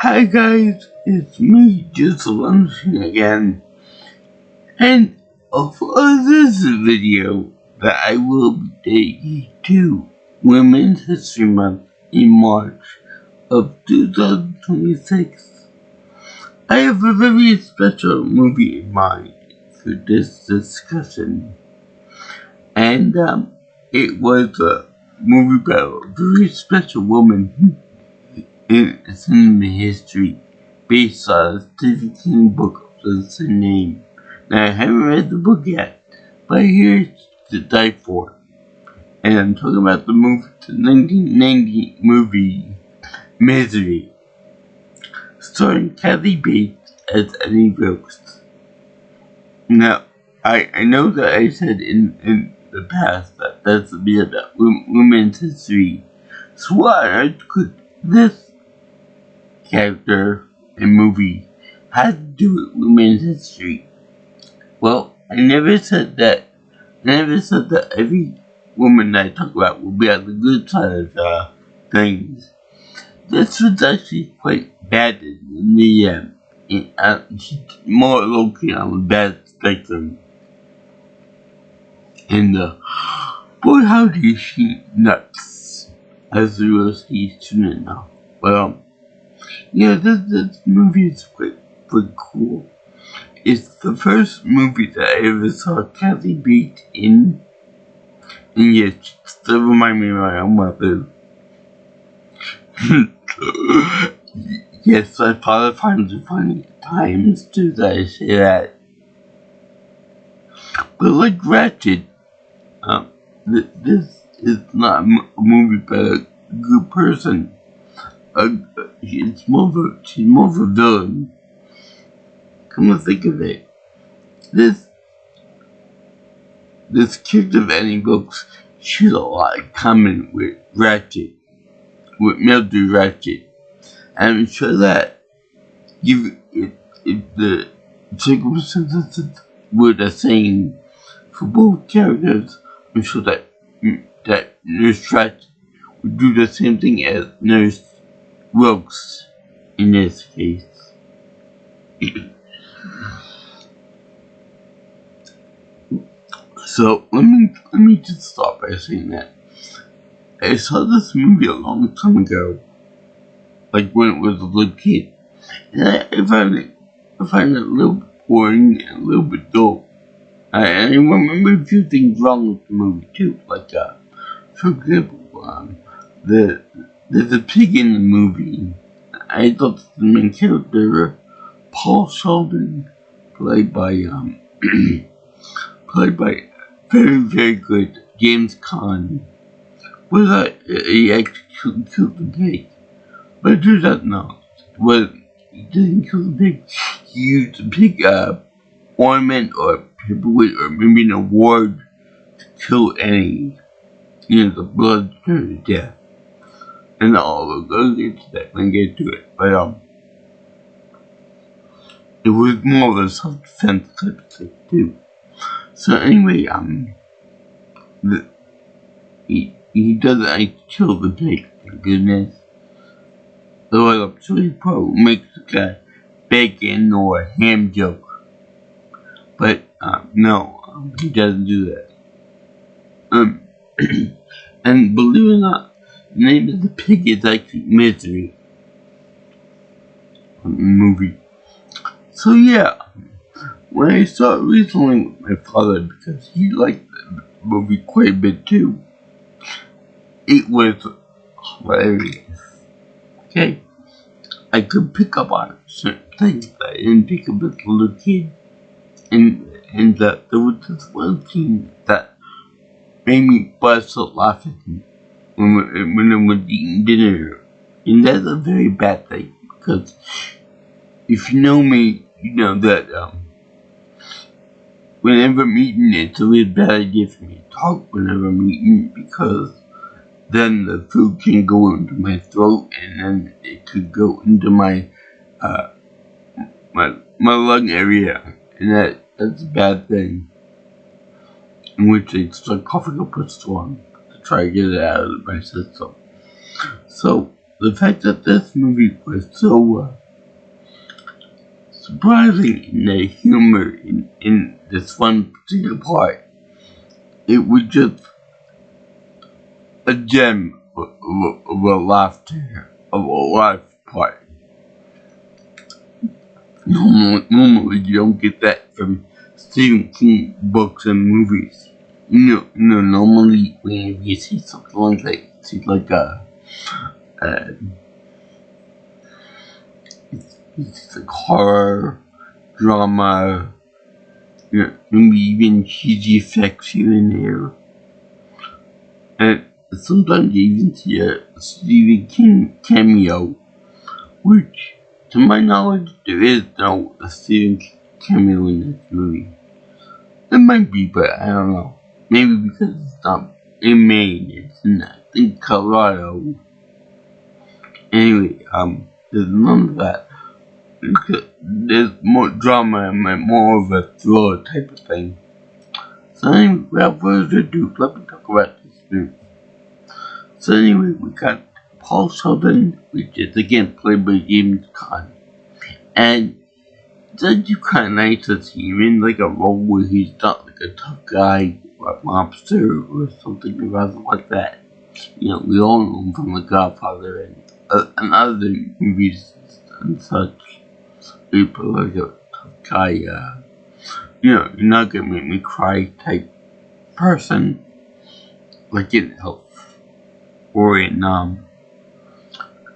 Hi guys, it's me, just launching again, and for this video that I will be dedicating to Women's History Month in March of 2026, I have a very special movie in mind for this discussion, and it was a movie about a very special woman in cinema history based on a Stephen King book of the same name. Now, I haven't read the book yet, but here's to die for. And I'm talking about the 1990 movie Misery, starring Kathy Bates as Annie Wilkes. Now, I know that I said in the past that that's to be about women's history. So what on earth could this character and movie had to do with women's history? Well, I never said that every woman that I talk about will be on the good side of things. This was actually quite bad in the she's more located on the bad spectrum. And boy, howdy, she nuts, as we will see soon enough. Well, yeah, this movie is quite cool. It's the first movie that I ever saw Kathy Bates in, and yet she still reminds me of my own mother. Yes, my father finds it funny at times too that I say that. But like Ratchet, this is not a movie about a good person. She's more of a villain. Come to think of it, this character of Annie Wilkes, she has a lot in common with Ratchet, with Mildred Ratchet. And I'm sure that if the circumstances were the same for both characters, I'm sure that Nurse Ratchet would do the same thing as Nurse Wilkes in this case. So let me just stop by saying that I saw this movie a long time ago, like when it was a little kid, and I found it a little bit boring and a little bit dull. I remember a few things wrong with the movie too, like for example, there's a pig in the movie. I thought the main character, Paul Sheldon, played by very good James Caan, was he actually killed the pig. But it turns out no. Well, he didn't kill the pig. He used the pig ornament or paperweight or maybe an award to kill Annie. The blood to death. And all we'll get to that when we get to it. But it was more of a self-defense type of thing too. So anyway, he doesn't like kill the pig, thank goodness. Otherwise, I'm sure he probably makes like a bacon or a ham joke. But no, he doesn't do that. And believe it or not, the name of the pig is actually Misery. Movie. So yeah. When I saw it recently with my father, because he liked the movie quite a bit too, it was hilarious. Okay? I could pick up on certain things that I didn't pick up as a little kid. And there was this one scene that made me bust out laughing when I was eating dinner. And that's a very bad thing, because if you know me, you know that whenever I'm eating, it's a really bad idea for me to talk whenever I'm eating, because then the food can go into my throat and then it could go into my lung area, and that's a bad thing. In which I start coughing up a storm to try to get it out of my system. So the fact that this movie was so surprising in the humor in this one particular part, it was just a gem of a laughter of a life part. Normally you don't get that from Stephen King books and movies. Normally when you see something like that, you see like it's like horror, drama, maybe even cheesy effects here and there. And sometimes you even see a Stephen King cameo, which, to my knowledge, there is no Stephen King cameo in this movie. It might be, but I don't know. Maybe because it's not in Maine, it's in, I think, Colorado. Anyway, there's none of that. There's more drama and more of a thriller type of thing. So anyway, without further ado, let me talk about this movie. So anyway, we got Paul Sheldon, which is again played by James Caan. And it's actually kind of nice to see him in like a role where he's not like a tough guy or a mobster or something rather like that. We all know him from The Godfather and other movies and such. He put like a tough guy, you're not gonna make me cry type person, like in Elf or in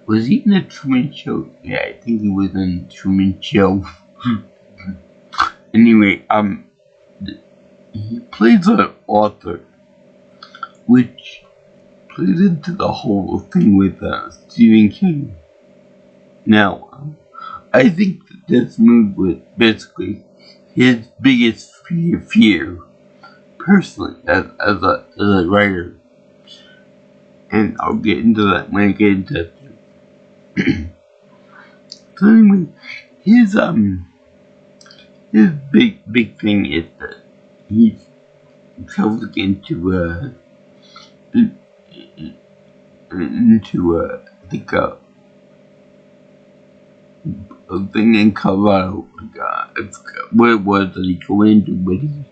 was he in the Truman Show? Yeah, I think he was in the Truman Show. Anyway, he plays an author, which plays into the whole thing with Stephen King. Now, I think that this movie was basically his biggest fear, personally, as a writer. And I'll get into that when I get into it. So anyway, his big thing is that he's traveling into I think a thing in Colorado. I forgot what it was that he go into, but he's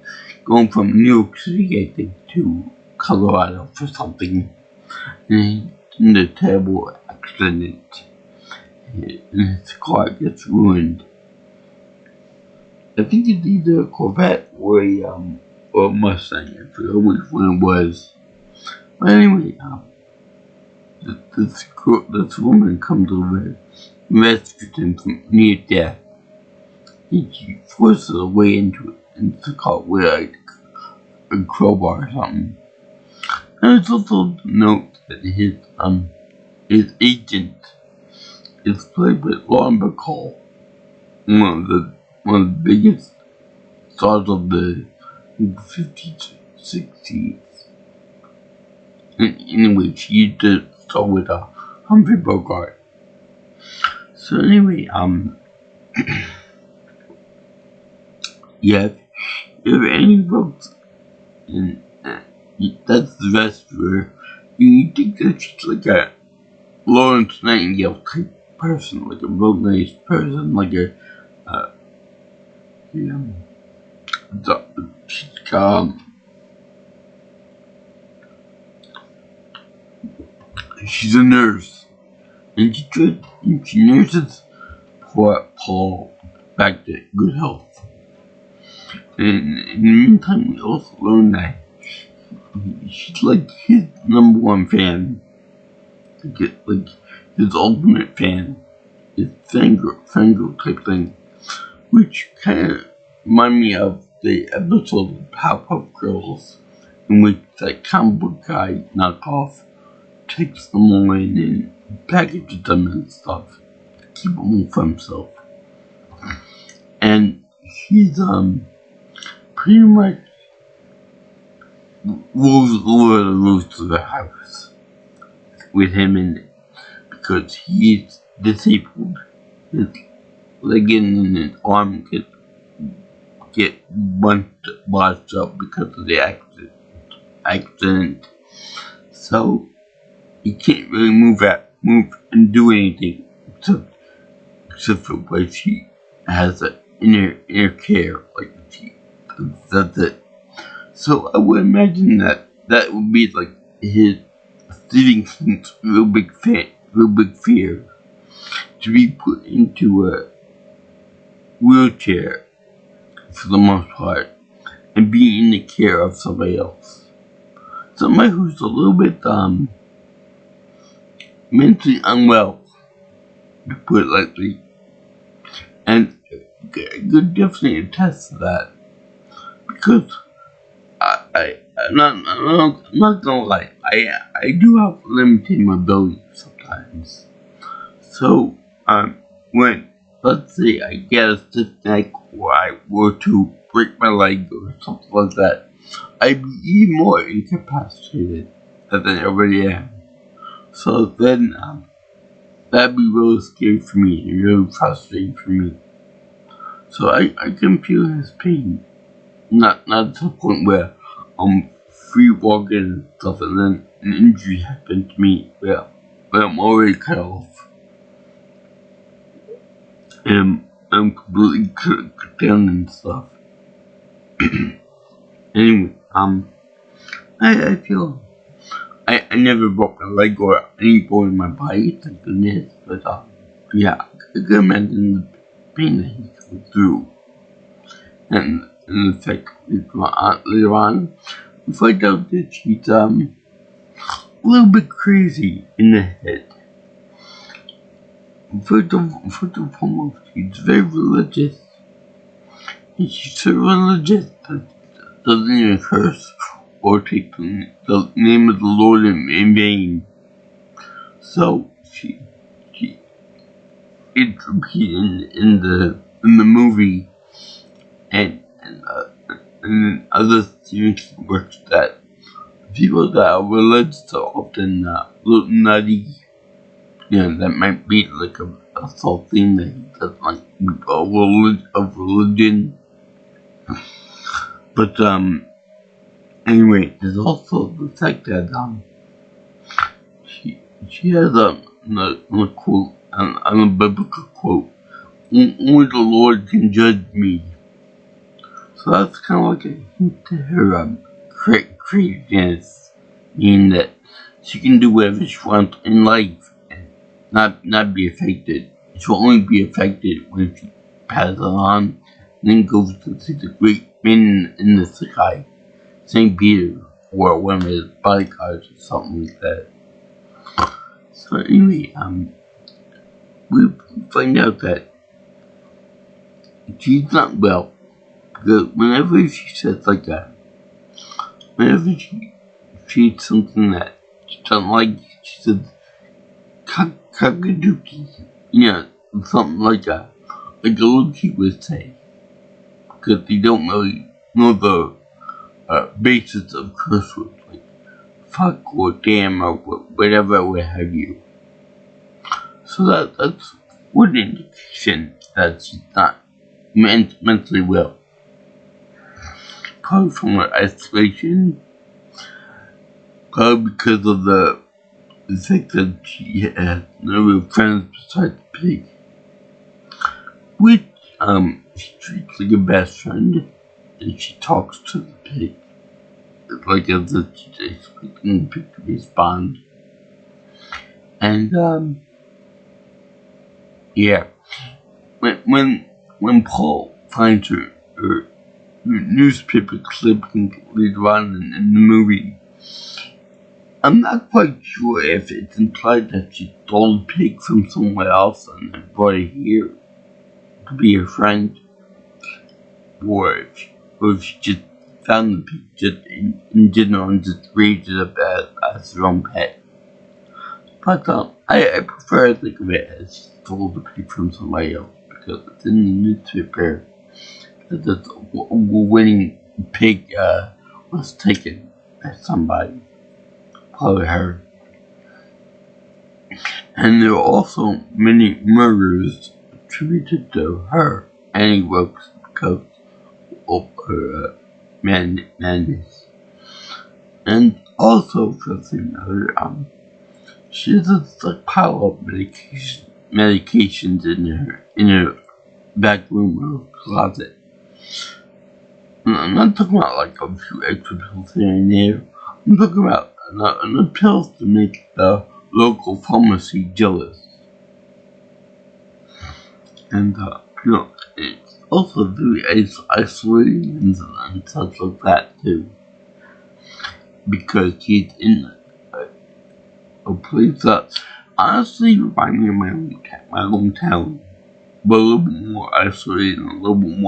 going from New York City, I think, to Colorado for something. And he's in a terrible accident. And his car gets ruined. I think it's either a Corvette or a Mustang. I forget which one it was. But anyway, this woman comes over and rescues him from near death. And she forces her way into the car with like a crowbar or something. And it's also to note that his agent is played by Lauren Bacall, one of the biggest stars of the 50s, 60s. And anyway, she did star with Humphrey Bogart. So anyway, yeah, if any books, and that's the rest of her, you think that she's like a Florence Nightingale type person, like a real nice person, like a, she's a nurse, and she nurses poor Paul back to good health. And in the meantime, we also learn that she's like his number one fan, like his ultimate fan, his fangirl type thing, which kind of remind me of the episode of Powerpuff Girls, in which that comic book guy knockoff takes them all in and packages them and stuff to keep them for himself. And he's pretty much rules over the roots of the house with him in it, because he's disabled. His leg and his arm get bunched up because of the accident. So he can't really move move and do anything except for what she has an inner care, like that's it. So I would imagine that would be like his Stephen King's real big fear, to be put into a wheelchair for the most part and be in the care of somebody else. Somebody who's a little bit mentally unwell, to put it lightly. And I could definitely attest to that, because I'm not gonna lie, I do have limited mobility sometimes. So, when, let's say I get a stiff neck, or I were to break my leg or something like that, I'd be even more incapacitated than I already am. So then, that'd be really scary for me and really frustrating for me. So I can feel his pain. Not to the point where I'm free walking and stuff, and then an injury happened to me where I'm already cut off. And I'm completely cut down and stuff. Anyway, I feel I never broke my leg or any bone in my body, thank goodness, but yeah, I can imagine the pain that he goes through. And in fact, later on, we find out that she's a little bit crazy in the head. First and foremost, she's very religious. And she's so religious that doesn't even curse or take the name of the Lord in vain. So it's repeated in the movie and other Stephen King works, that people that are religious are often a little nutty. That might be like a soul thing that he doesn't like of religion. But anyway, there's also the fact that she has a quote, a biblical quote: "Only the Lord can judge me." So that's kind of like a hint to her craziness, meaning that she can do whatever she wants in life and not be affected. She'll only be affected when she passes on and then goes to see the great men in the sky, St. Peter, or one of his bodyguards or something like that. So anyway, we find out that she's not well, because whenever she says like that, whenever she eats something that she doesn't like, she says cockadookie, something like that, like a little kid would say, because they don't really know the basis of curse words, like fuck or damn or whatever what have you. So that's one indication that she's not mentally well. Probably from her isolation, probably because of the fact that she has no real friends besides the pig, which she treats like a best friend, and she talks to the pig like as if she's expecting the pig to respond. And yeah, when Paul finds her newspaper clipping later on in the movie, I'm not quite sure if it's implied that she stole the pig from somewhere else and brought it here to be her friend, or if she just found the pig just in general and just raised it up as her own pet. But I prefer to think of it as she stole the pig from somebody else, because it's in the newspaper that the winning pig was taken by somebody, probably her. And there are also many murders attributed to her, and he works because of her madness. And also, for the matter, She has a stockpile of medications in her back room or closet. And I'm not talking about like a few extra pills here and there. I'm talking about enough pills to make the local pharmacy jealous. And it's also very isolating and such like that too, because he's in a place that honestly reminds me of my hometown, but a little bit more isolated and a little bit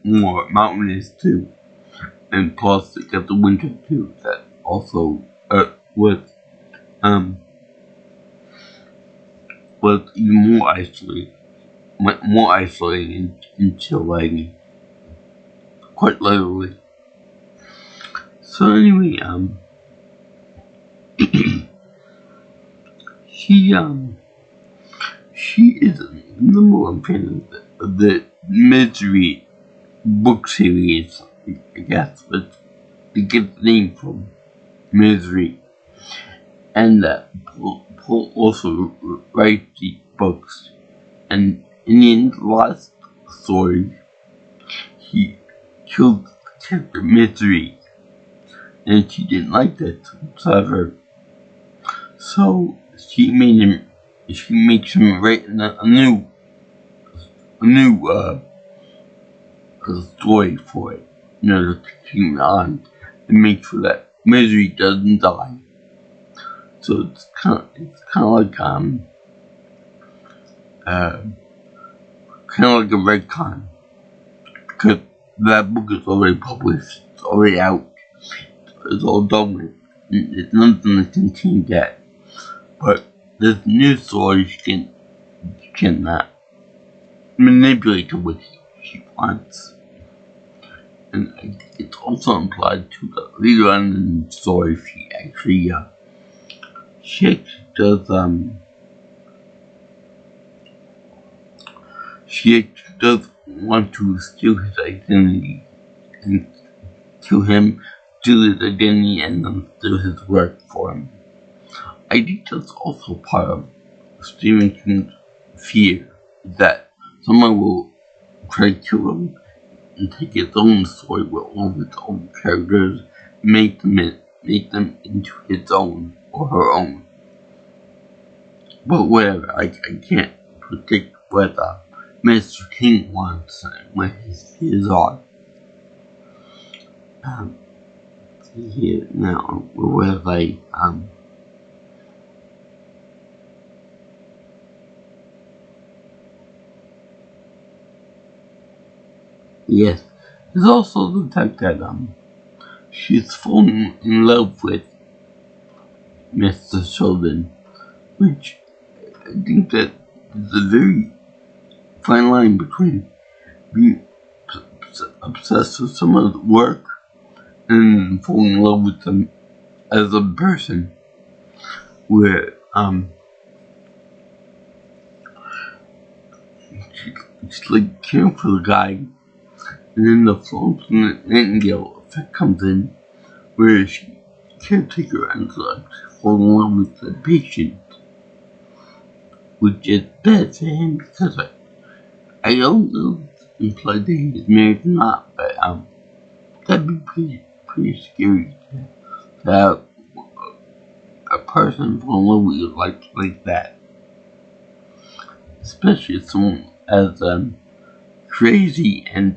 more mountainous too. And plus, they got the winter too. That also was even more isolating and chilling, quite literally. So anyway, she is the number one fan of the Misery book series, I guess, but to get the name from Misery. And Paul also writes these books. And in the last story, he killed the character Misery. And she didn't like that whatsoever. So she makes him write a new story for it in order to keep him on and make sure that Misery doesn't die. So it's kind of like kind of like a retcon, because that book is already published, it's already out, it's all done with. It's nothing to continue that. But this new story she can manipulate to what she wants. And it's also implied to the later on in the story she actually does want to steal his identity and kill him, steal his identity, and then steal his work for him. I think that's also part of Stephen King's fear that someone will try to kill him and take his own story with all of its own characters, make them into his own or her own. But whatever, I can't predict what Mr. King wants and what his views are. Here now, where was I? Yes, there's also the fact that she's fallen in love with Mr. Sheldon, which I think that is a very fine line between being obsessed with someone's work and falling in love with them as a person, where she's like caring for the guy, and then the Florence Nightingale effect comes in, where she caretaker ends up falling in love with the patient, which is bad for him because I don't know if it's implied that he's married or not, but that'd be pretty scary to have a person fall in love with you like that, especially someone as crazy and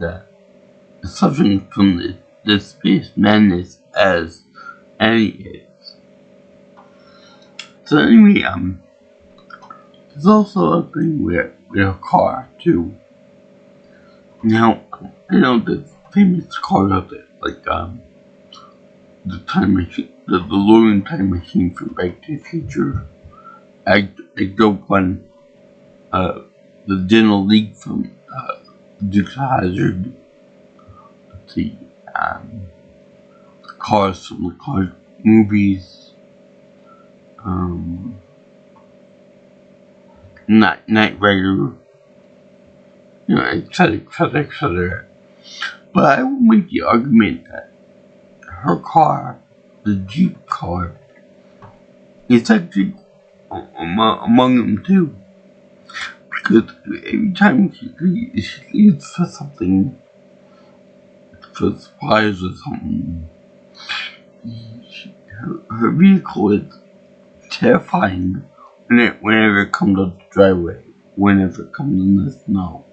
suffering from this space madness as Annie is. So anyway, there's also a thing with a car too. Now, I know the famous car of it, like the time machine, the DeLorean time machine from Back to the Future. I drove one, the Dental League from Dukes of Hazzard. The cars from the Cars movies. Knight Rider. Etc., etc., etc. But I will make the argument that her car, the Jeep car, is actually among them too. Because every time she leaves for something, for supplies or something, her vehicle is terrifying whenever it comes up the driveway, whenever it comes in the snow.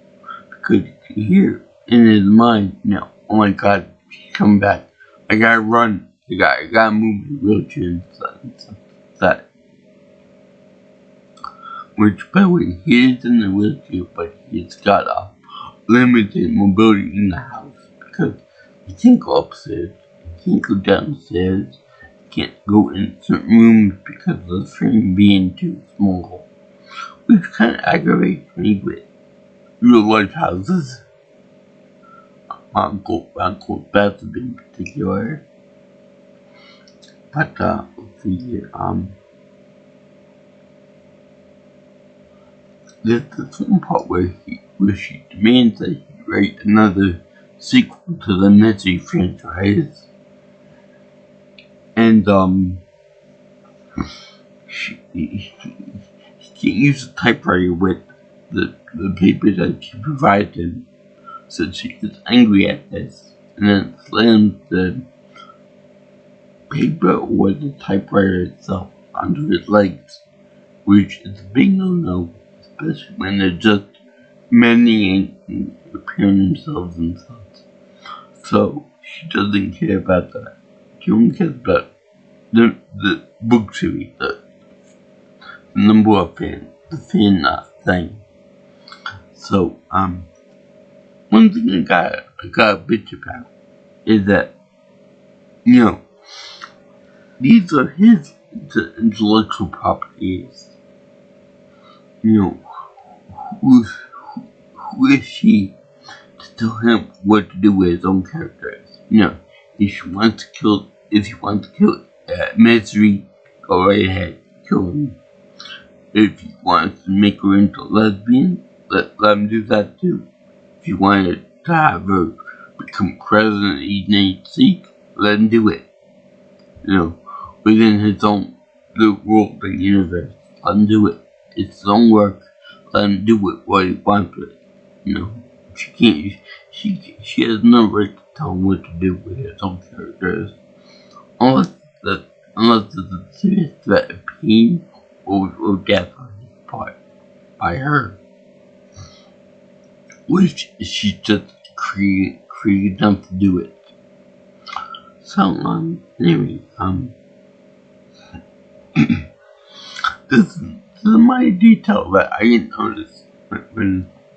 Because you can hear in his mind, oh my god, she's coming back. I gotta run. I gotta move the wheelchair and stuff like that. Which, by the way, he is in the wheelchair, but he's got a limited mobility in the house because he can't go upstairs, he can't go downstairs, he can't go in certain rooms because of the frame being too small. Which kind of aggravates me with real life houses. Uncle Bathroom in particular. But let's see here. There's this one part where she demands that he write another sequel to the Misery franchise, and she can't use the typewriter with the paper that she provided him, so she gets angry at this, and then slams the paper or the typewriter itself onto his legs, which is a big no-no, especially when they're just mending and repairing themselves and such. So she doesn't care about that. She only cares about the book series, the number of fans, the fan thing. So one thing I got a bitch about is that these are his intellectual properties. Who is she to tell him what to do with his own characters? If he wants to kill Misery, go right ahead, kill him. If he wants to make her into a lesbian, let him do that too. If he wanted to have her become president of the United States, let him do it. Within his own world and universe, let him do it. It's his own work. Let him do it what he wants with it. She can't. She has no right to tell him what to do with his own characters, unless there's a serious threat of pain or death on his part by her, which she just created enough to do it. So anyway, this is my detail that I didn't notice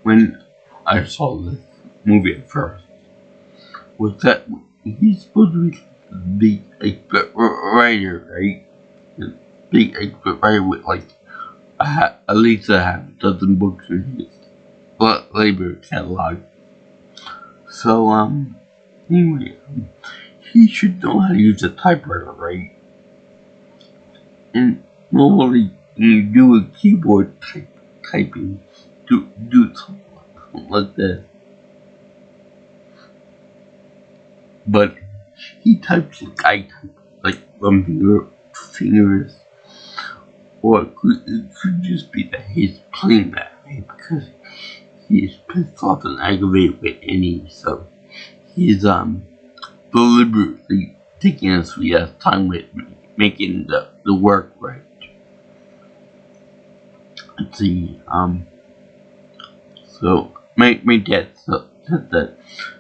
when I saw this movie at first, was that he's supposed to be the expert writer, right? A big expert writer with at least a half dozen books in his labor catalog. So anyway, he should know how to use a typewriter, right? And normally when you do a keyboard typing, do something like this. But he types like I type, like from fingers. Or it could just be that he's playing that way because he's pissed off and aggravated with Annie, so he's deliberately taking his sweet ass time with making the work right. Let's see, so my dad said that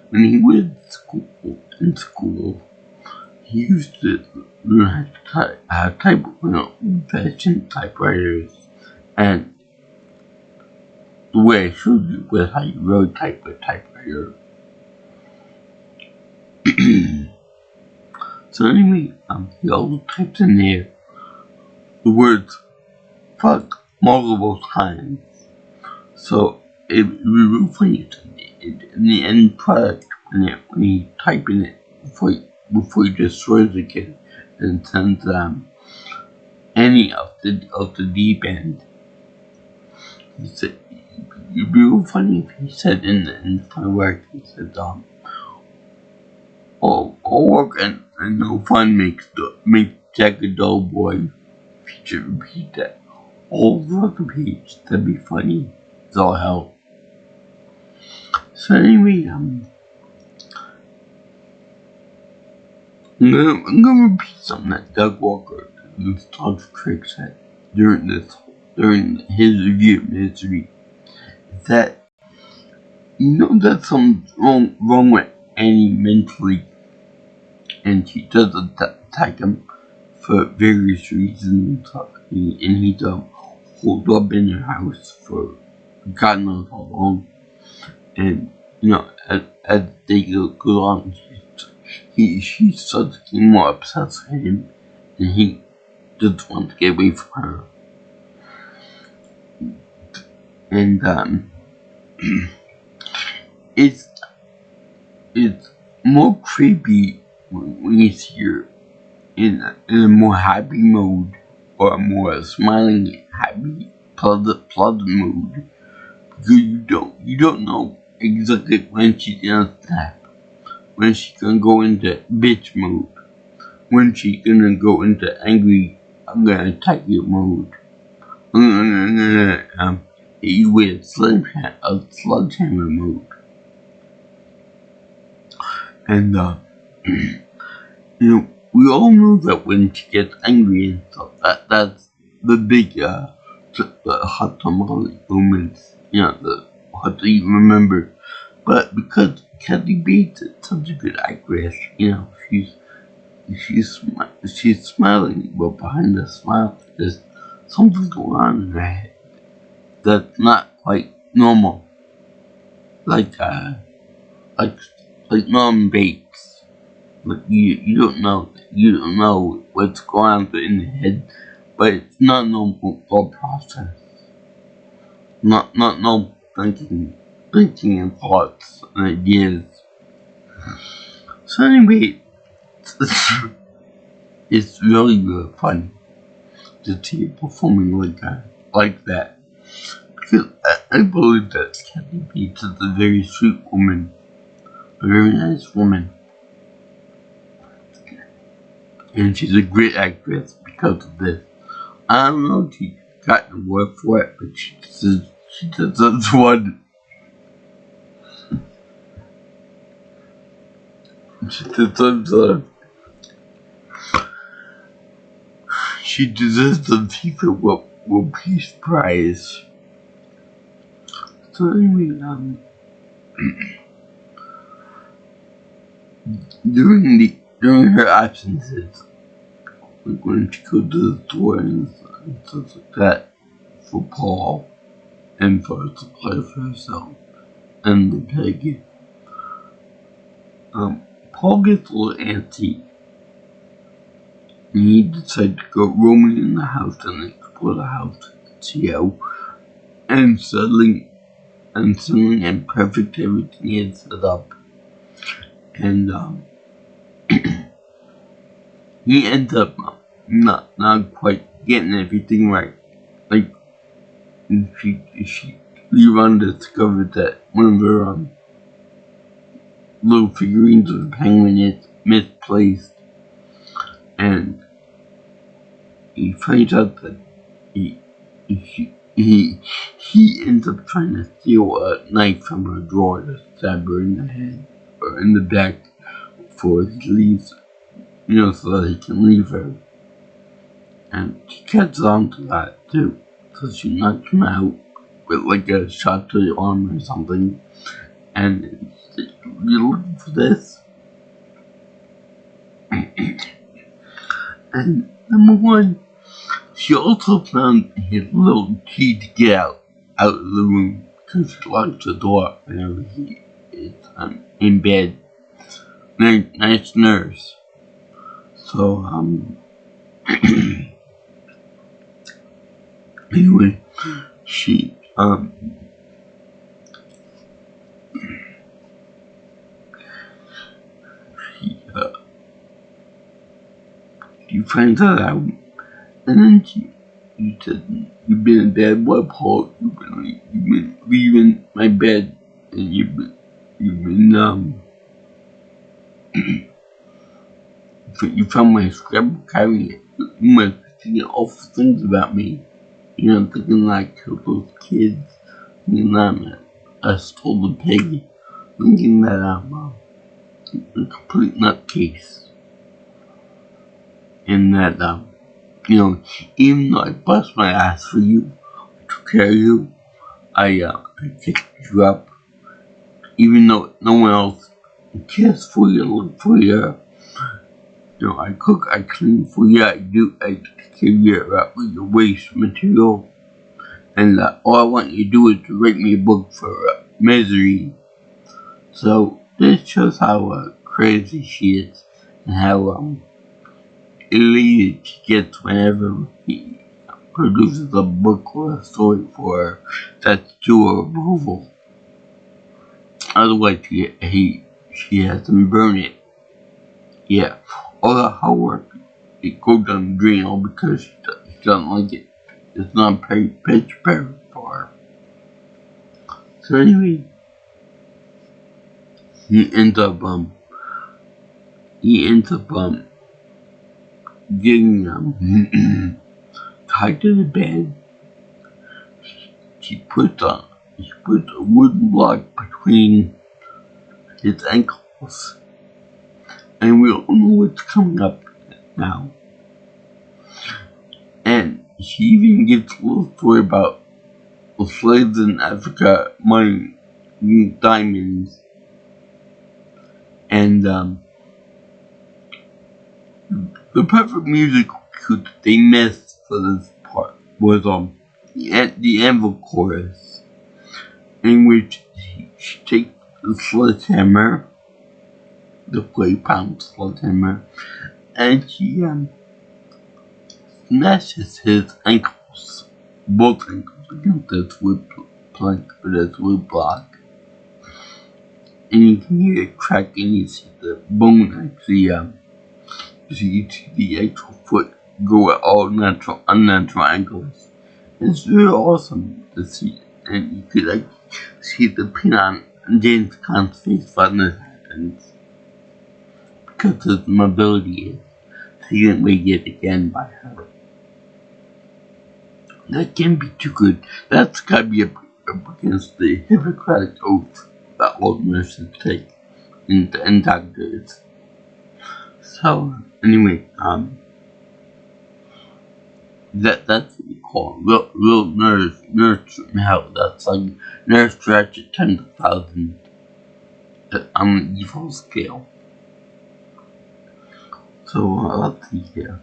when he was in school, he used to learn how to type with old-fashioned typewriters, and the way I showed you was how you really type with a typewriter. So anyway, he also types in there the words fuck multiple times. So it would be real funny in the end product when he typing it before he destroys the kid and sends any of the deep end. He said it'd be real funny if he said in the final work, he said all work and no fun makes Jack a dull boy. If you should repeat that. all throughout the page. That'd be funny. It's all hell. So anyway, I'm gonna repeat something that Doug Walker, the Star Trek, said during his review of Misery. That that something's wrong with Annie mentally, and she doesn't attack him for various reasons, and he's holed up in her house for God knows how long. And as they go on, she starts getting more obsessed with him, and he just wants to get away from her. And it's more creepy when you see her in a more happy mood, or a more smiling, happy, pleasant mood, because you don't know exactly when she's gonna snap, when she's gonna go into bitch mode, when she's gonna go into angry, I'm gonna attack you mode, I'm gonna hit you with a sledgehammer mode. And we all know that when she gets angry and stuff, that's the big the hot tamale moments, the hard to even remember. But because Kathy Bates is such a good actress, she's smiling, but behind the smile, there's something going on in her head that's not quite normal, like Norman Bates. Like you don't know what's going on in the head, but it's not normal thought process. Not no thinking and thoughts and ideas. So anyway, it's really funny to see it performing like that. Because I believe that Kathy Bates is a very sweet woman, a very nice woman. And she's a great actress because of this. I don't know if she got the word for it, but she deserves one. She deserves the FIFA World Peace Prize. So anyway, during her absences, like when she goes to the store and stuff like that, for Paul, and for her supply for herself, and the pig, Paul gets a little antsy, and he decides to go roaming in the house and explore the house, see how, and settling and perfect everything he had set up, and he ends up not quite getting everything right. Like, she later on discovered that one of her little figurines of the penguin is misplaced, and he finds out that he ends up trying to steal a knife from her drawer to stab her in the head or in the back before he leaves, so that he can leave her. And she catches on to that too, so she knocks him out with like a shot to the arm or something. And you're looking for this. And number one, she also found his little key to get out of the room, because she locks the door whenever he is in bed. Nice nurse. So anyway, she finds that out, and then she said, "You've been in bed, what, Paul? You've been leaving my bed, and you've been you found my scrapbook carrying it. You must be thinking awful things about me." thinking that I killed those kids, thinking that I stole the pig, thinking that I'm a complete nutcase, and that, even though I bust my ass for you, I took care of you, I picked you up, even though no one else cares for you, look for you. I cook, I clean for you, I take care of your waste material, and all I want you to do is to write me a book for Misery. So this shows how crazy she is, and how elated she gets whenever he produces a book or a story for her that's to her approval. Otherwise, she has to burn it. Yeah, all the hard work, it goes down the drain all because she doesn't like it. It's not pitch perfect for her. So anyway, he ends up getting tied to the bed. She puts a wooden block between his ankles, and we all know what's coming up now. And she even gets a little story about the slaves in Africa mining diamonds, and the perfect music they missed for this part was the Anvil chorus, in which she takes the sledgehammer, the 40-pound sledgehammer, and she smashes his ankles, both ankles, against this wood plank or this wood block. And you can hear it crack, and you see the bone actually, you see the actual foot go at all unnatural angles. It's really awesome to see, and you could see the pain on James Caan's face when this happens, because his mobility is significantly yet again by her. That can't be too good. That's gotta be up against the Hippocratic oath that all nurses take and doctors. So anyway, that's what you call real nurse from hell. That's like nurse stretch at 10,000 on an evil scale. So let's see here.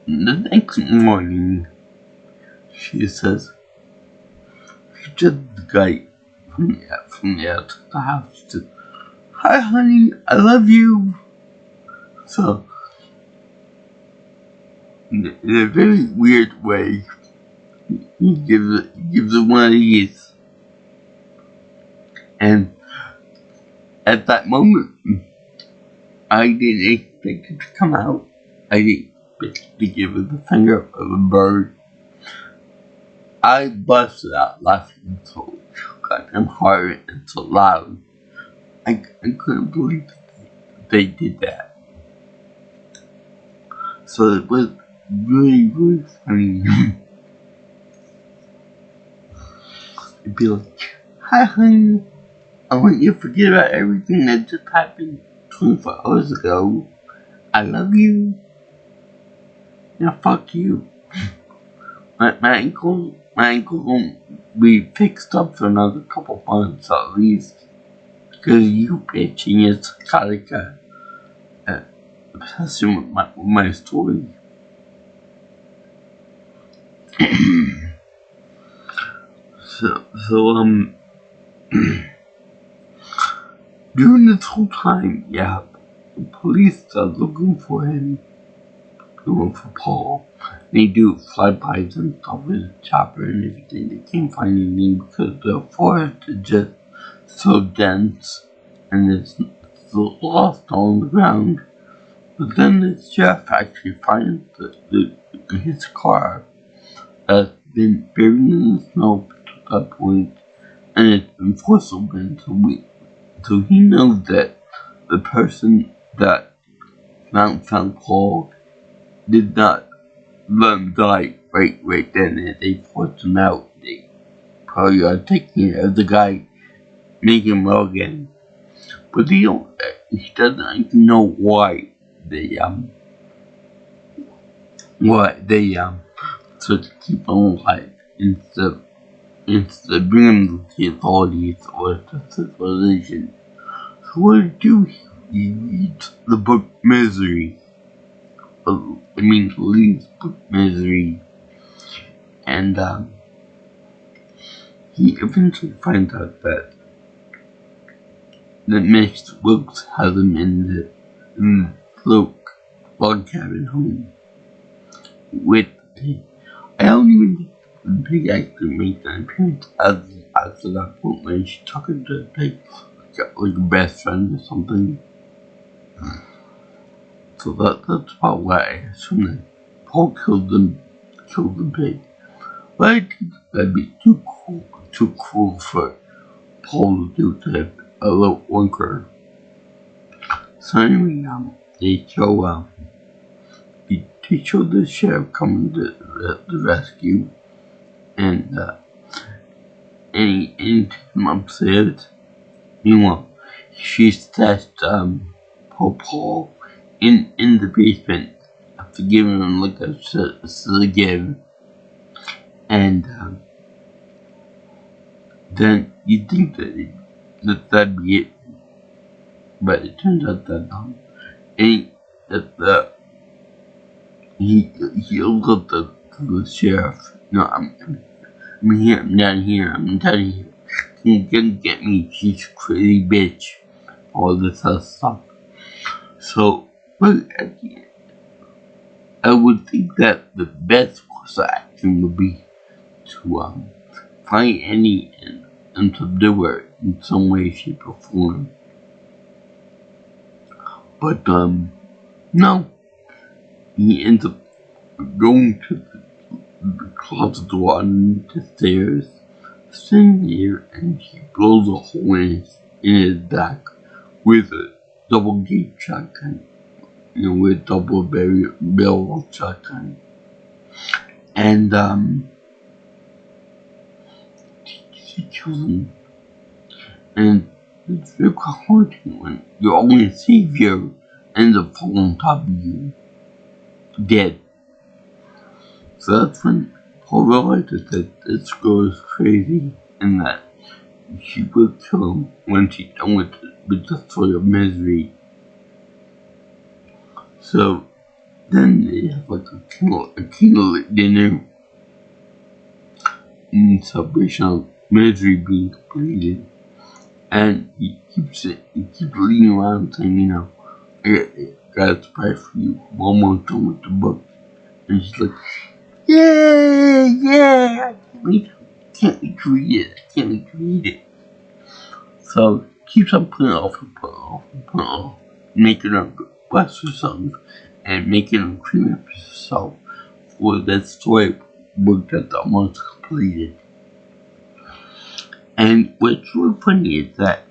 The next morning, she says, she just the guy from the house to, "Hi honey, I love you." So in a very weird way, he gives it one of these, and at that moment, I didn't expect it to come out. I didn't expect to give it the finger of a bird. I busted out laughing so goddamn hard and so loud. I couldn't believe they did that. So it was really, really funny. It'd be like, "Hi honey, I want you to forget about everything that just happened 24 hours ago. I love you. Now fuck you. My ankle won't be fixed up for another couple months at least. Because you bitch and your psychotic obsession with my story." so during this whole time, the police are looking for him, looking for Paul. They do flybys and stuff with a chopper and everything. They can't find anything because the forest is just so dense and it's so lost on the ground. But then the sheriff actually finds his car that's been buried in the snow at that point, and it's been fossil-bent, so he knows that the person that found Paul did not let him die right then, and they forced him out. They probably are taking care of the guy, making him well again. But he doesn't even know why they so to keep him alive instead of bringing him to the authorities or to civilization. So what to do? He reads the book Misery. Lee's book Misery, and he eventually finds out that Mr. Wilkes has him in the log cabin home with the pig. I don't even think the pig actually makes an appearance after that point when she's talking to the pig like a best friend or something. So that's about why I assume that Paul killed the pig. But I think that'd be too cruel for Paul to do to a little worker. So anyway, they show the sheriff coming to the rescue, and he takes him upstairs. Meanwhile, she stashed Paul in the basement after giving him like a silly gift, and then you think that'd be it, but it turns out that he looks up to the sheriff. No, I'm here. I'm down here. I'm down here. You can get me, she's crazy bitch. All this other stuff. So, but I would think that the best course of action would be to find Annie and subdue her in some way, shape, or form. But no, he ends up going to the closet door underneath the stairs, sitting there, and he blows a hole in his back with a double gate shotgun, with double barrel shotgun, and she kills him. And it's very haunting when your only savior ends up falling on top of you, dead. So that's when Paul realizes that this girl is crazy and that she will kill him when she's done with the story of Misery. So then they have like a candlelit dinner in celebration of Misery being completed. And he keeps leading around saying, I got a surprise for you. One more time with the book. And she's like, yeah, I can't wait to read it. So keeps on putting it off, making her bless herself and making her clean up herself for that story book that's almost completed. And what's really funny is that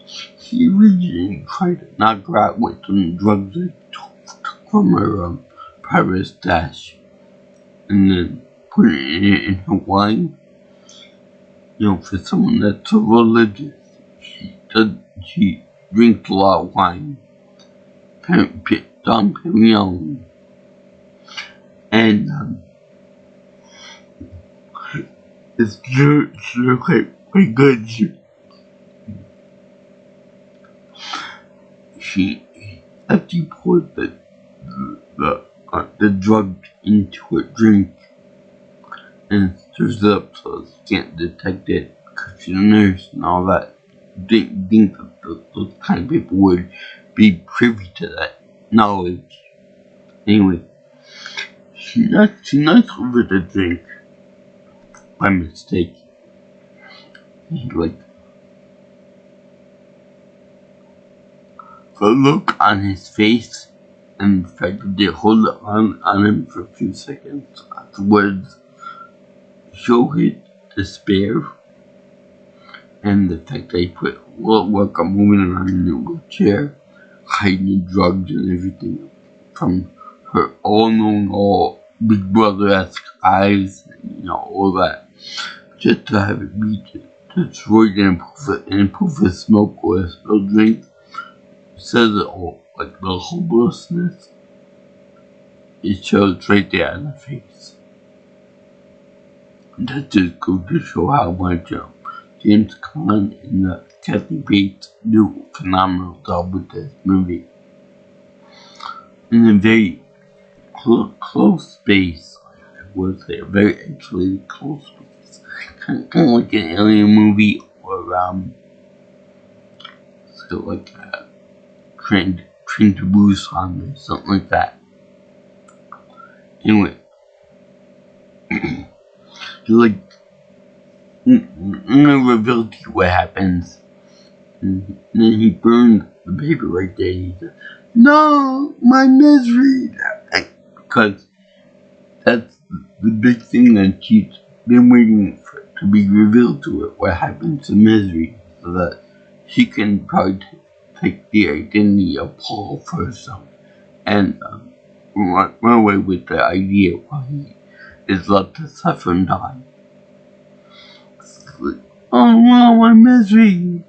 he originally tried to knock her out with some drugs that he took from her private stash, and then put it in her wine. For someone that's so religious, she drinks a lot of wine. Dom Perignon. And it's quite good. After you poured the drug into a drink and stirs it up so you can't detect it because she's a nurse and all that. Think that those kind of people would be privy to that knowledge. Anyway, she knocks over the drink by mistake. The look on his face and the fact that they hold it on him for a few seconds afterwards show his despair, and the fact that he put a lot of work on moving around in a wheelchair, hiding drugs and everything from her all-knowing, Big Brother-esque eyes, all that, just to have it be destroyed in a puff of smoke or a spilled drink. Says it all, like the hopelessness. It shows right there in the face. And that just goes to show how much James Caan and Kathy Bates do a phenomenal job with this movie. In a very close space, I would say, a very isolated close space. Kind of like an alien movie or so like Train to Busan or something like that. Anyway, like, I'm gonna reveal to you what happens. And then he burned the paper right there. He said, "No, my misery," because that's the big thing that she's been waiting for to be revealed to her. What happens to Misery, so that she can probably take the identity of Paul for herself and run away with the idea while he is left to suffer and die. Like, oh no, my Misery!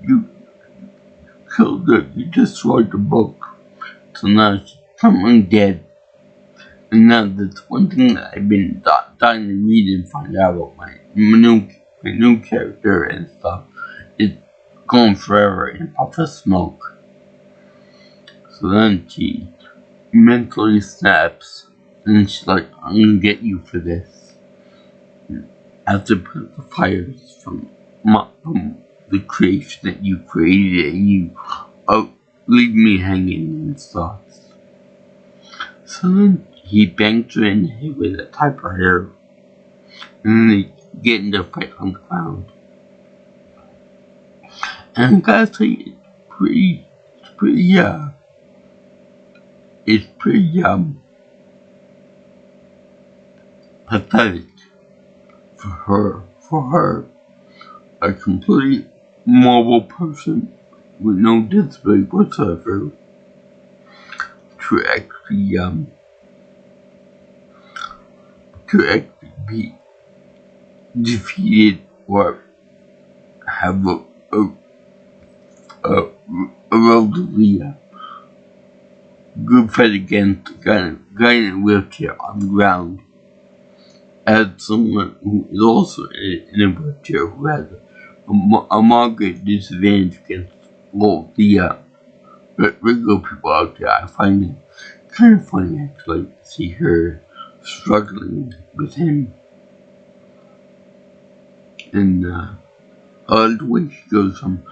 You killed her. You destroyed the book. So now she's permanently dead. And now that's one thing that I've been dying to read and find out about my new character and stuff. It's gone forever in a puff of smoke. So then she mentally snaps and she's like, "I'm gonna get you for this." After put the fires from the creation that you created and you leave me hanging and stuff. So then he bangs her in the head with a typewriter, and then they get into a fight on the ground. And I gotta say, it's pretty pathetic for her, a completely mobile person with no disability whatsoever, to actually be defeated or have a relatively good fight against a guy in a wheelchair on the ground, as someone who is also in a wheelchair who has a moderate disadvantage against all the regular people out there. I find it kind of funny actually to see her struggling with him. And the way she goes from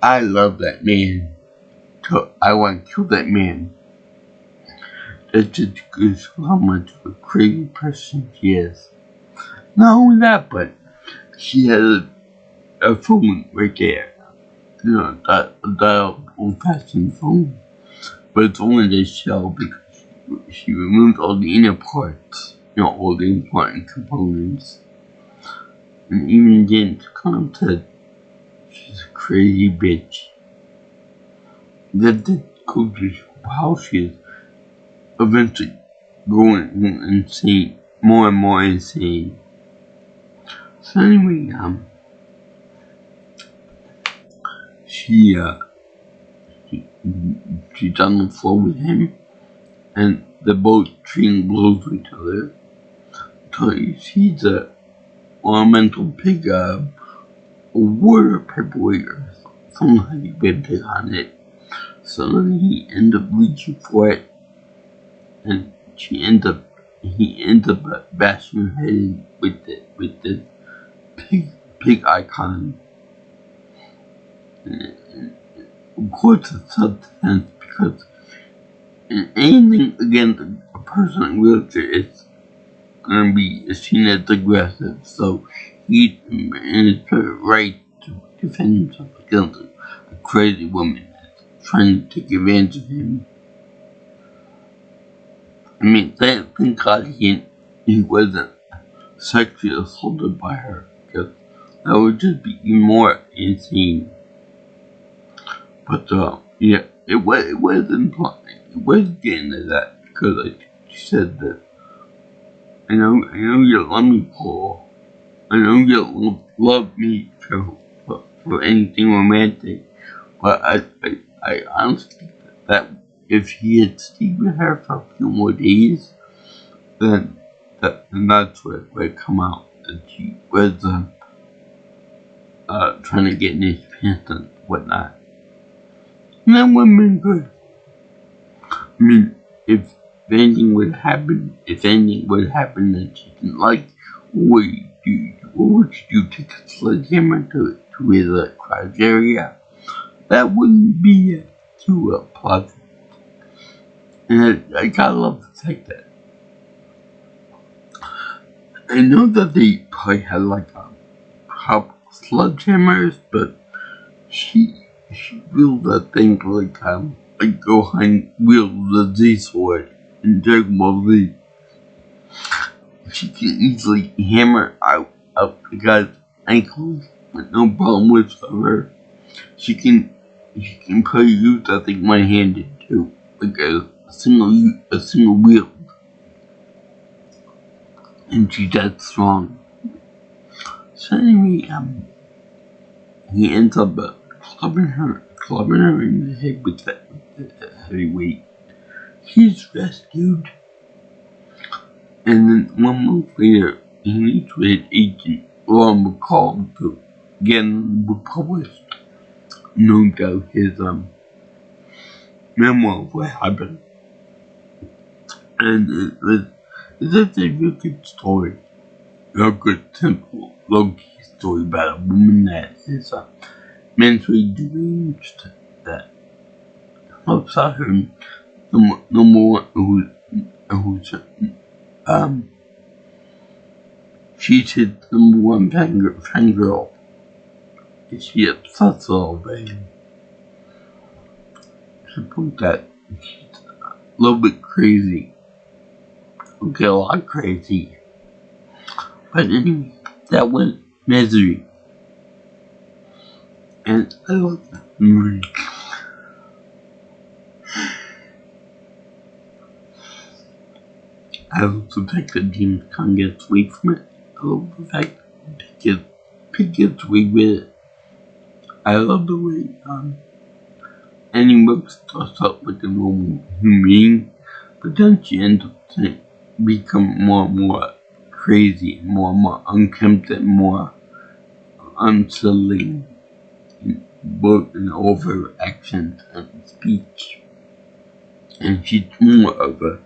"I love that man" to "I want to kill that man," that just shows how much of a crazy person she is. Not only that, but she has a phone right there. That old-fashioned phone. But it's only the shell because she removed all the inner parts, all the important components. And even James Caan said she's a crazy bitch. That did go to show how she is eventually going insane, more and more insane. So anyway, she's on the floor with him, and they're both trading blows with each other. Until he sees a ornamental pig, a water paperweight or some heavy pig on it. So then he ends up reaching for it, and he ends up bashing her head in with the pig icon. And of course, it's self-defense because anything against a person in a wheelchair is going to be seen as aggressive. So he's in his right to defend himself against a crazy woman that's trying to take advantage of him. I mean, thank God he wasn't sexually assaulted by her, because that would just be even more insane. But yeah, it was implying, it was getting to that, because she said that know you love me, Paul. I know you love me for anything romantic, but I honestly think that if he had stayed with her for a few more days, then that's what would come out. That she was trying to get in his pants and whatnot. And that would have been good. I mean, if anything would happen that she didn't like, what would you do? Take a sledgehammer to his crotch area? That wouldn't be too pleasant. And I gotta love the fact that I know that they probably had like a couple sledgehammers, but she wielded that thing like Gohan wielded the Z sword in Dragon Ball Z. She can easily hammer out the guy's ankles with no problem whatsoever. She can probably use that thing one-handed too, like a single wield. And she's that strong. So anyway, he ends up clubbing her in the head with the heavy weight. He's rescued, and then 1 month later, he meets with his agent, Lauren McCall, to again republished, no doubt, his memoir of what happened. And it's a real good story. A good, simple, low-key story about a woman that is mentally deranged, that helps out her number one, who's she's his number one fangirl. She upsets all day. Suppose that she's a little bit crazy. Okay, a lot crazy. But anyway, that was Misery. And I love that movie. I love the fact that James Caan gets away from it. I love the fact that Pig gets away with it. I love the way Annie Brooks starts out like a normal human being, but then she ends up become more and more crazy, more and more unkempt, and more unsettling, both in over actions and speech. And she's more of a,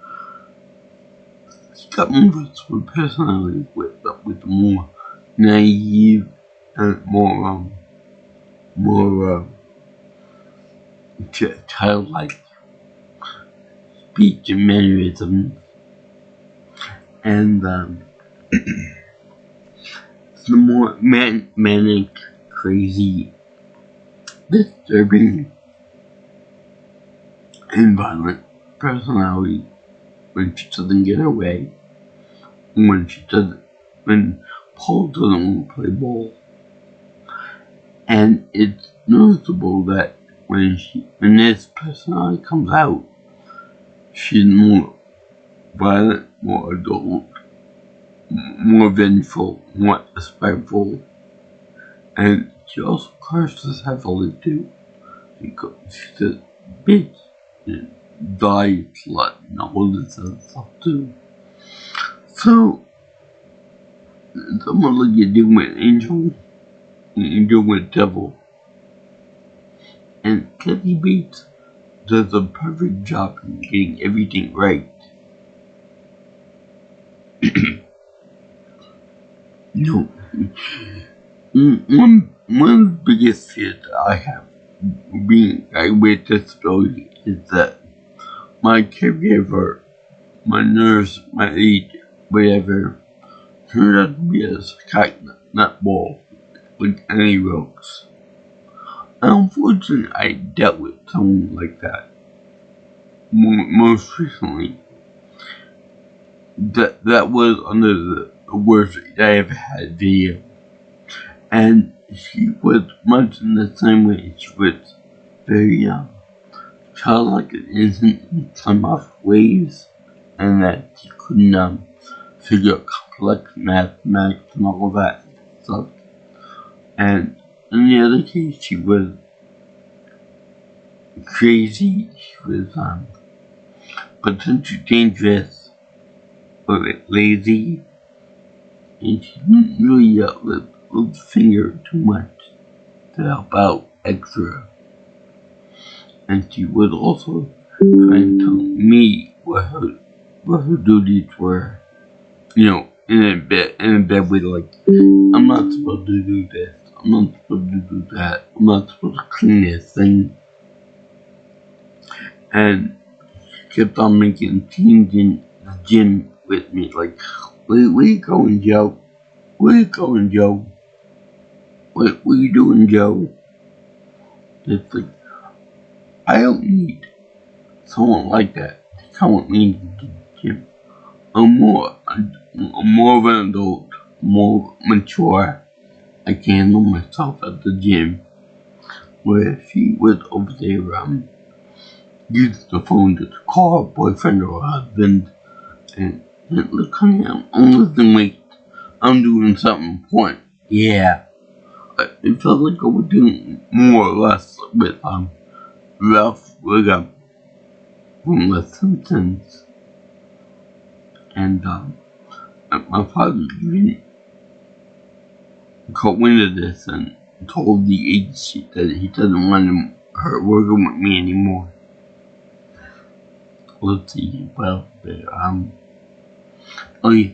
she's got more of a personality with more naive and more childlike speech and mannerisms, and the more manic, crazy, disturbing, and violent personality when she doesn't get her way, when Paul doesn't want to play ball. And it's noticeable that when this personality comes out, she's more violent, more adult, more vengeful, more spiteful, and she also curses heavily too, because she's a bitch, and die slut, and all this other stuff too. So, it's almost like you're dealing with Angel, and you're dealing with Devil. And Kathy Bates does a perfect job in getting everything right. One of the biggest fears that I have being with disability is that my caregiver, my nurse, my aide, whatever, turned out to be a psychiatric nutball with Annie Brooks. Unfortunately, I dealt with someone like that most recently. That was under the worst I ever had video. And she was much in the same way. She was very childlike and innocent in some off ways, and that she couldn't figure out complex mathematics and all that stuff. And in the other case, she was crazy. She was potentially dangerous, or lazy, and she didn't really lift the finger too much to help out extra. And she would also try and tell me what her duties were. You know, in a bed way, like, I'm not supposed to do this, I'm not supposed to do that, I'm not supposed to clean this thing. And she kept on making scenes in the gym with me, like, where you going, Joe? Where you going, Joe? What are you doing, Joe? It's like, I don't need someone like that to come with me to the gym. I'm more of an adult, more mature. I can handle myself at the gym. Where she was over there, using the phone to call her boyfriend or husband, and look, honey, I'm losing weight. I'm doing something important. Yeah. It felt like I was doing more or less with Ralph Wiggum from The Simpsons. And my father even caught wind of this and told the agency that he doesn't want her working with me anymore. Let's see, well, oh yeah.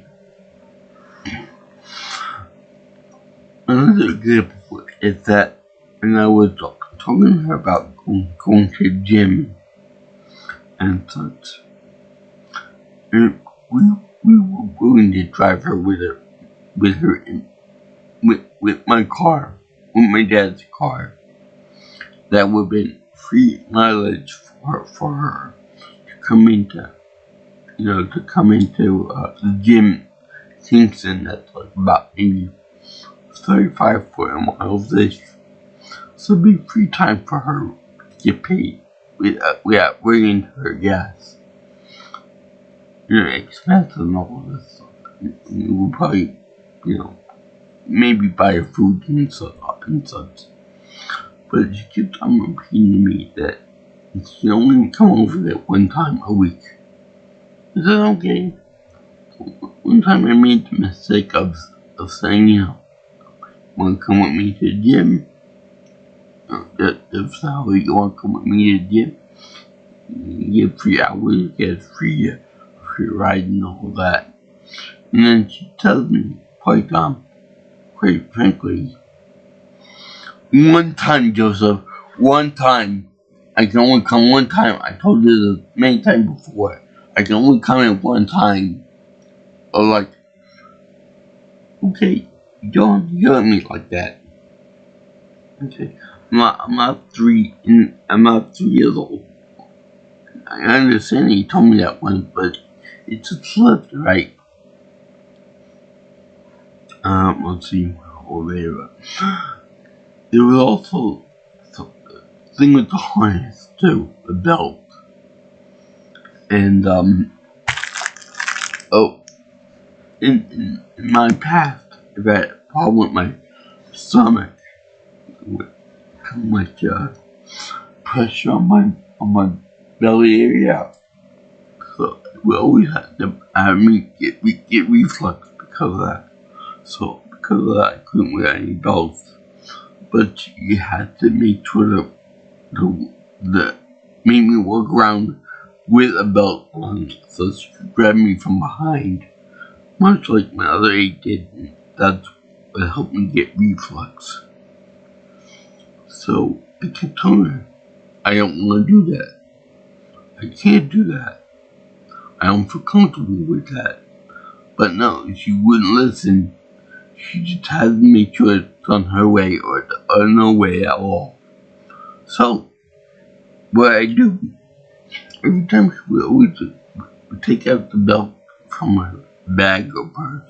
Another example is that when I was talking to her about going to the gym and such, and we were willing to drive her with my car, with my dad's car. That would have been free mileage for her to come into, the gym. Kingston, that's like about maybe 35-40 miles-ish. So it'd be free time for her to get paid without bringing her gas. Expensive and all this stuff. We would probably, maybe buy her food and such. But she kept on repeating to me that she only come over there one time a week. Is that okay? One time I made the mistake of saying, want to come with me to the gym? If so, you want to come with me to the gym? You get 3 hours, you get free ride and all that. And then she tells me, quite frankly, one time, Joseph, one time. I can only come one time. I told you this many times before. I can only come in one time. Or like, okay, you don't yell at me like that. Okay, I'm not 3 years old. I understand he told me that once, but it just slipped, right? Let's see, over there was also the thing with the harness too, the belt. And in my past, I've had a problem with my stomach, with too much pressure on my belly area. So we always had to have me get reflux because of that. So because of that, I couldn't wear any belts. But you had to make sure the make me walk around with a belt on, so she could grab me from behind, much like my other aide did. That's what helped me get reflux. So I kept telling her, I don't want to do that. I can't do that. I don't feel comfortable with that. But no, she wouldn't listen. She just had to make sure it's on her way or no way at all. So, what I do, every time she would always take out the belt from her bag or purse.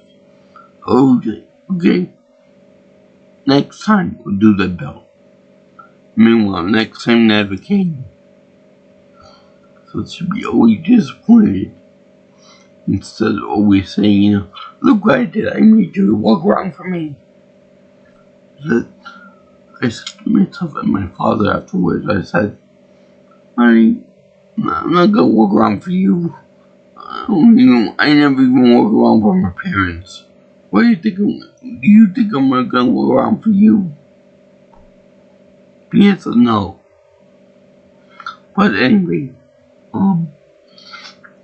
Okay, next time we'll do the belt. Meanwhile, next time never came. So she'd be always disappointed. instead of always saying, look what I did, I made you walk around for me. I said to myself and my father afterwards, I said, honey, I'm not gonna walk around for you. I never even walk around for my parents. What do you think? Do you think I'm not gonna walk around for you? The answer, no. But anyway,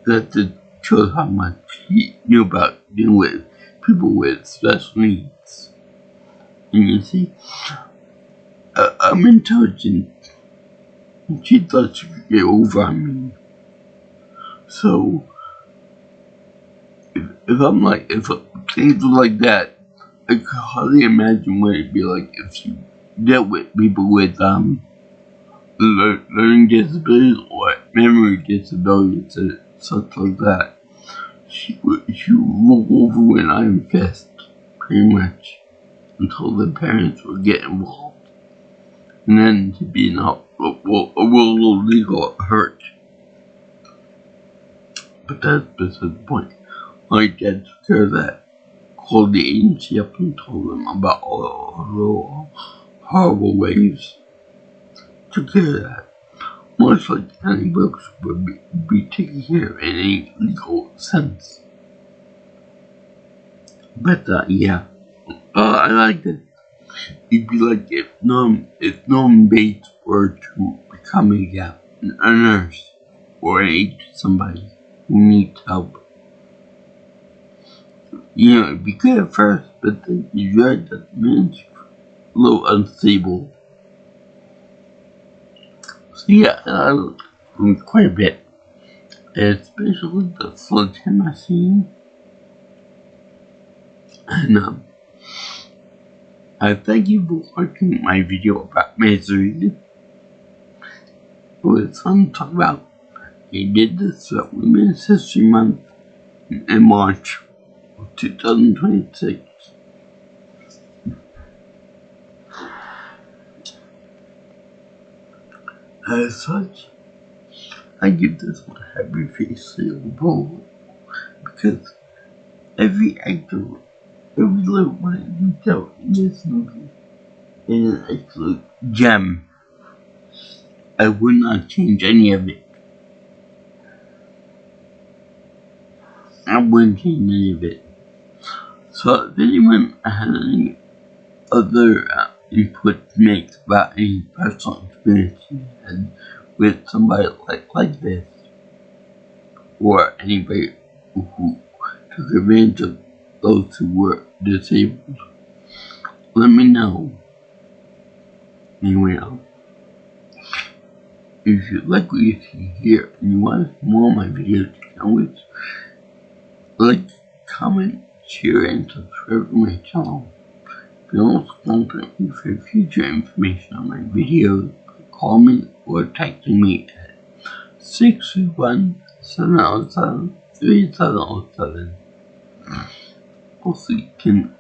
that just shows how much he knew about dealing with people with special needs. And you see, I'm intelligent, and she thought she could get over on me. So, if things were like that, I could hardly imagine what it'd be like if you dealt with people with learning disabilities or memory disabilities and such like that. She would roll over when I'm pissed, pretty much, until the parents would get involved. And then to be a little legal hurt. But that's beside the point. My dad took care of that. Called the agency up and told them about all the horrible ways. Took care of that. Much like any books would be taken care of in a legal sense. But yeah, I like that. It'd be like if Norman Bates were to become a nurse or an aide to somebody who needs help. It'd be good at first, but then you realize that the man's a little unstable. So yeah, I looked quite a bit, especially the sledgehammer scene. And I thank you for watching my video about Misery. It was fun to talk about. I did this at Women's History Month in March of 2026. As such, I give this one a happy face syllable because every actor, every little one detail in this movie is an absolute gem. I would not change any of it. I wouldn't change any of it. So if anyone has any other input to make about any personal experience you had with somebody like this, or anybody who took advantage of those who were disabled, let me know. Anyway, if you like what you see here and you want more of my videos, you can always like, comment, share, and subscribe to my channel. You can also contact me for future information on my videos. Call me or text me at 631-707-3707. Also, you can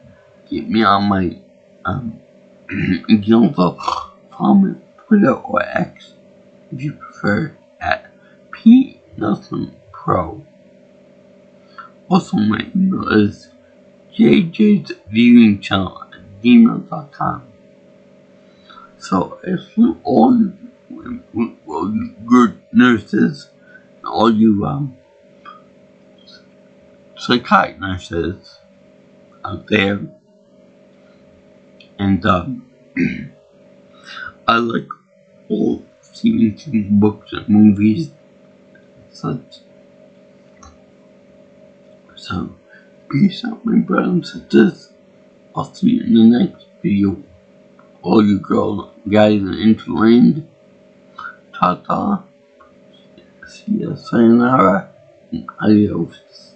get me on my you can also follow me on Twitter or X if you prefer at PNelsonPro. Also, my email is jjsviewingchannel@gmail.com. So, I salute all you good nurses and all you psychiatric nurses out there. And I like all Stephen King books and movies and such. So, peace out, my brothers and sisters. I'll see you in the next video. All you girls, guys in Interland, ta-ta, see ya, sayonara, and adios.